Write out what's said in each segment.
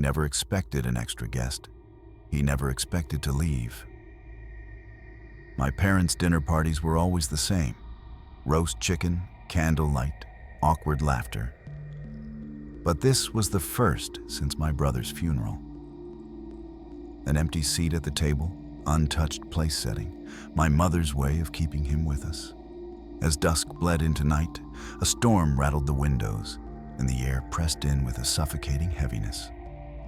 never expected an extra guest. He never expected to leave. My parents' dinner parties were always the same: roast chicken, candlelight, awkward laughter. But this was the first since my brother's funeral. An empty seat at the table, untouched place setting, my mother's way of keeping him with us. As dusk bled into night, a storm rattled the windows, and the air pressed in with a suffocating heaviness.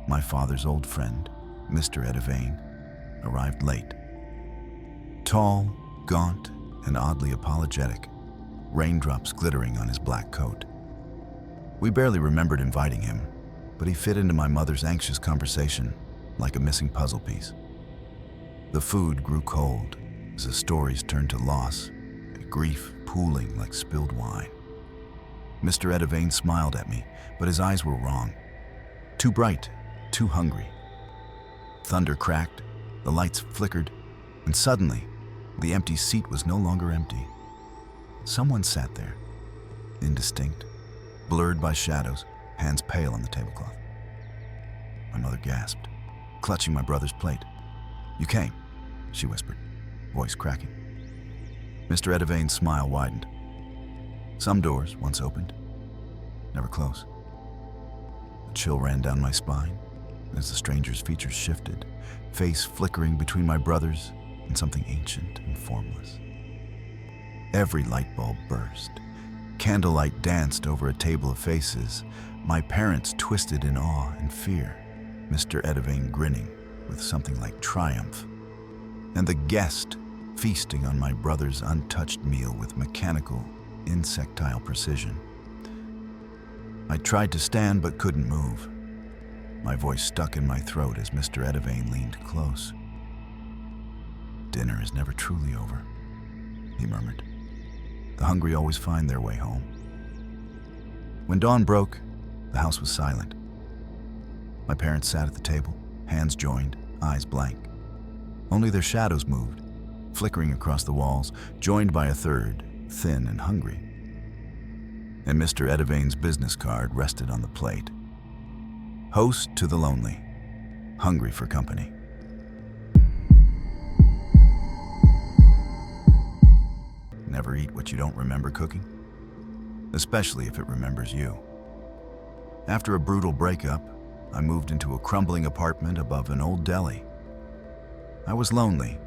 My father's old friend, Mr. Edivane, arrived late. Tall, gaunt, and oddly apologetic, raindrops glittering on his black coat. We barely remembered inviting him, but he fit into my mother's anxious conversation like a missing puzzle piece. The food grew cold as the stories turned to loss, and grief pooling like spilled wine. Mr. Edivane smiled at me, but his eyes were wrong. Too bright, too hungry. Thunder cracked, the lights flickered, and suddenly, the empty seat was no longer empty. Someone sat there, indistinct, blurred by shadows, hands pale on the tablecloth. My mother gasped, clutching my brother's plate. "You came," she whispered, voice cracking. Mr. Edivane's smile widened. Some doors, once opened, never close. A chill ran down my spine as the stranger's features shifted, face flickering between my brother's and something ancient and formless. Every light bulb burst. Candlelight danced over a table of faces, my parents twisted in awe and fear, Mr. Edivane grinning with something like triumph, and the guest feasting on my brother's untouched meal with mechanical, insectile precision. I tried to stand but couldn't move. My voice stuck in my throat as Mr. Edivane leaned close. "Dinner is never truly over," he murmured. "The hungry always find their way home." When dawn broke, the house was silent. My parents sat at the table, hands joined, eyes blank. Only their shadows moved, flickering across the walls, joined by a third, thin and hungry. And Mr. Edivane's business card rested on the plate. Host to the lonely, hungry for company. Never eat what you don't remember cooking, especially if it remembers you. After a brutal breakup, I moved into a crumbling apartment above an old deli. I was lonely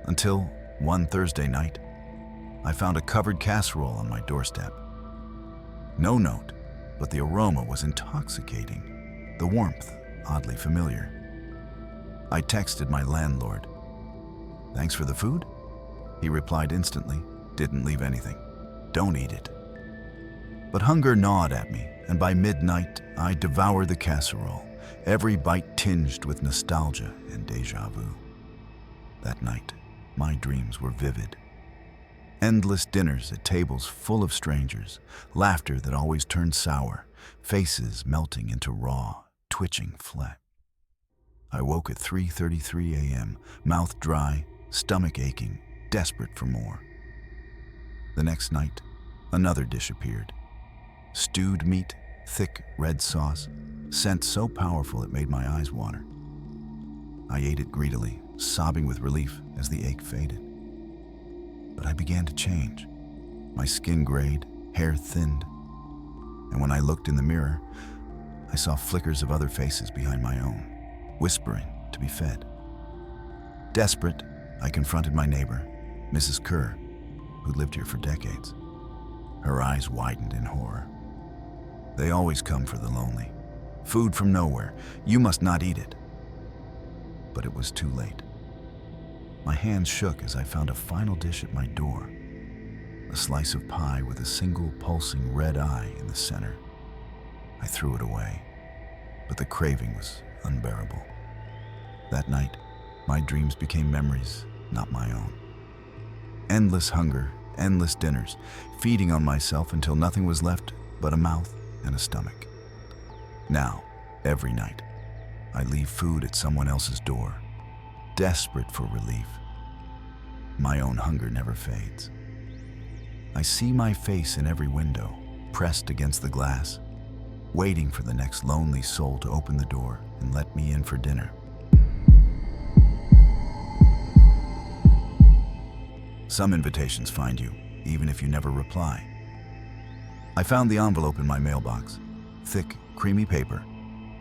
until one Thursday night, I found a covered casserole on my doorstep. No note, but the aroma was intoxicating, the warmth oddly familiar. I texted my landlord. "Thanks for the food?" He replied instantly, "Didn't leave anything. Don't eat it." But hunger gnawed at me, and by midnight, I devoured the casserole, every bite tinged with nostalgia and déjà vu. That night, my dreams were vivid. Endless dinners at tables full of strangers, laughter that always turned sour, faces melting into raw, twitching flesh. I woke at 3:33 a.m., mouth dry, stomach aching, desperate for more. The next night, another dish appeared. Stewed meat, thick red sauce, scent so powerful it made my eyes water. I ate it greedily, sobbing with relief as the ache faded. But I began to change. My skin grayed, hair thinned, and when I looked in the mirror, I saw flickers of other faces behind my own, whispering to be fed. Desperate, I confronted my neighbor, Mrs. Kerr, who'd lived here for decades. Her eyes widened in horror. "They always come for the lonely. Food from nowhere. You must not eat it." But it was too late. My hands shook as I found a final dish at my door, a slice of pie with a single pulsing red eye in the center. I threw it away, but the craving was unbearable. That night, my dreams became memories, not my own. Endless hunger, endless dinners, feeding on myself until nothing was left but a mouth and a stomach. Now, every night, I leave food at someone else's door, desperate for relief. My own hunger never fades. I see my face in every window, pressed against the glass, waiting for the next lonely soul to open the door and let me in for dinner. Some invitations find you, even if you never reply. I found the envelope in my mailbox. Thick, creamy paper.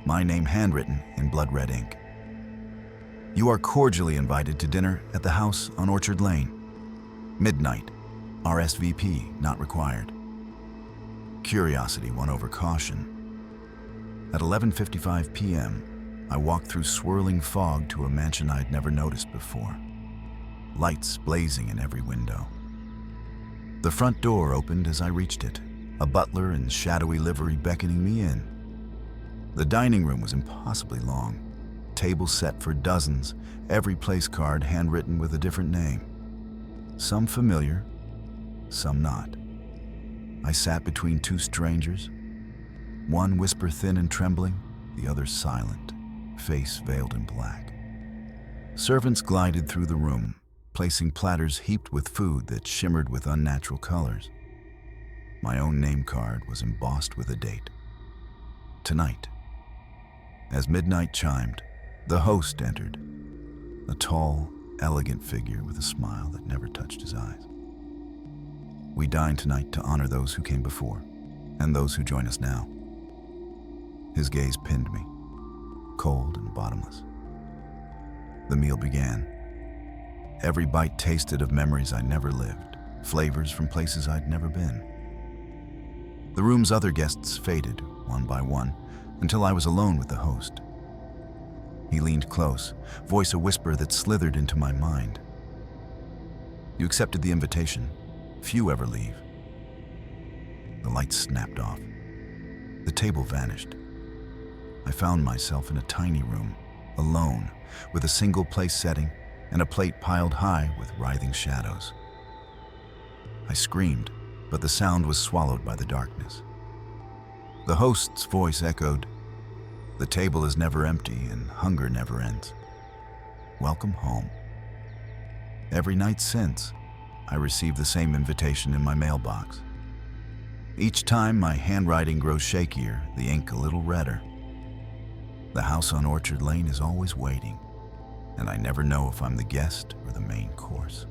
My name handwritten in blood red ink. You are cordially invited to dinner at the house on Orchard Lane. Midnight. RSVP not required. Curiosity won over caution. At 11:55 p.m., I walked through swirling fog to a mansion I'd never noticed before. Lights blazing in every window. The front door opened as I reached it, a butler in shadowy livery beckoning me in. The dining room was impossibly long, tables set for dozens, every place card handwritten with a different name. Some familiar, some not. I sat between two strangers, one whisper thin and trembling, the other silent, face veiled in black. Servants glided through the room, placing platters heaped with food that shimmered with unnatural colors. My own name card was embossed with a date. Tonight. As midnight chimed, the host entered, a tall, elegant figure with a smile that never touched his eyes. We dine tonight to honor those who came before, and those who join us now. His gaze pinned me, cold and bottomless. The meal began. Every bite tasted of memories I never lived, flavors from places I'd never been. The room's other guests faded, one by one, until I was alone with the host. He leaned close, voice a whisper that slithered into my mind. You accepted the invitation. Few ever leave. The lights snapped off. The table vanished. I found myself in a tiny room, alone, with a single place setting and a plate piled high with writhing shadows. I screamed, but the sound was swallowed by the darkness. The host's voice echoed, "The table is never empty and hunger never ends. Welcome home." Every night since, I received the same invitation in my mailbox. Each time my handwriting grows shakier, the ink a little redder. The house on Orchard Lane is always waiting, and I never know if I'm the guest or the main course.